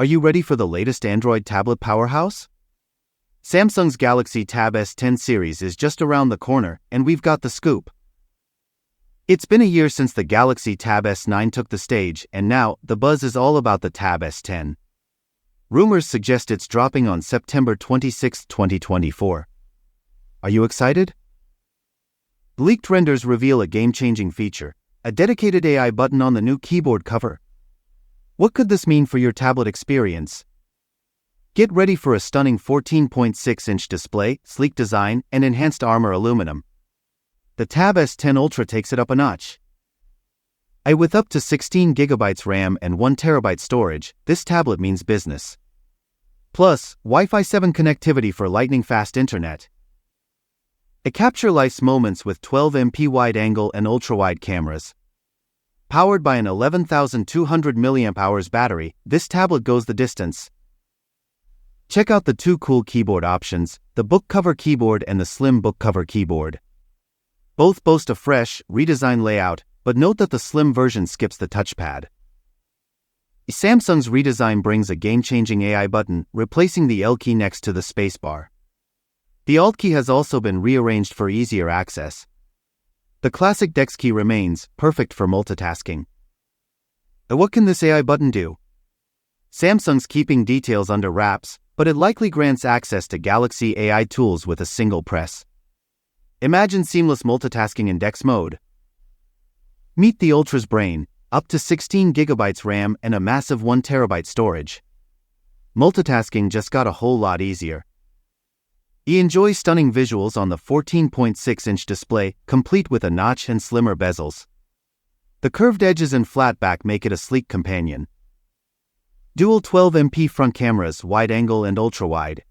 Are you ready for the latest Android tablet powerhouse? Samsung's Galaxy Tab S10 series is just around the corner, and we've got the scoop. It's been a year since the Galaxy Tab S9 took the stage, and now the buzz is all about the Tab S10. Rumors suggest it's dropping on September 26, 2024. Are you excited? Leaked renders reveal a game-changing feature, a dedicated AI button on the new keyboard cover. What could this mean for your tablet experience? Get ready for a stunning 14.6-inch display, sleek design, and enhanced armor aluminum. The Tab S10 Ultra takes it up a notch. With up to 16GB RAM and 1TB storage, this tablet means business. Plus, Wi-Fi 7 connectivity for lightning-fast internet. It captures life's moments with 12MP wide-angle and ultra-wide cameras. Powered by an 11,200 mAh battery, this tablet goes the distance. Check out the two cool keyboard options, the book cover keyboard and the slim book cover keyboard. Both boast a fresh, redesigned layout, but note that the slim version skips the touchpad. Samsung's redesign brings a game-changing AI button, replacing the L key next to the spacebar. The Alt key has also been rearranged for easier access. The classic Dex key remains, perfect for multitasking. What can this AI button do? Samsung's keeping details under wraps, but it likely grants access to Galaxy AI tools with a single press. Imagine seamless multitasking in Dex mode. Meet the Ultra's brain, up to 16GB RAM and a massive 1TB storage. Multitasking just got a whole lot easier. Enjoy stunning visuals on the 14.6-inch display, complete with a notch and slimmer bezels. The curved edges and flat back make it a sleek companion. Dual 12MP front cameras, wide-angle and ultra-wide.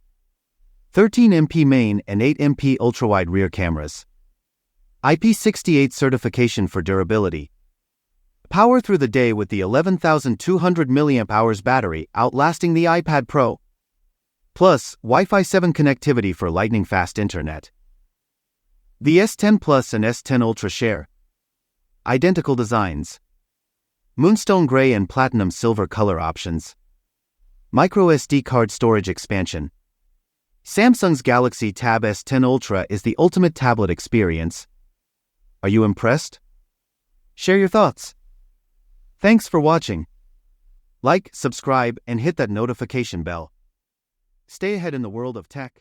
13MP main and 8MP ultra-wide rear cameras. IP68 certification for durability. Power through the day with the 11,200 mAh battery, outlasting the iPad Pro. Plus, Wi-Fi 7 connectivity for lightning-fast internet. The S10 Plus and S10 Ultra share identical designs. Moonstone gray and platinum silver color options. MicroSD card storage expansion. Samsung's Galaxy Tab S10 Ultra is the ultimate tablet experience. Are you impressed? Share your thoughts. Thanks for watching. Like, subscribe, and hit that notification bell. Stay ahead in the world of tech.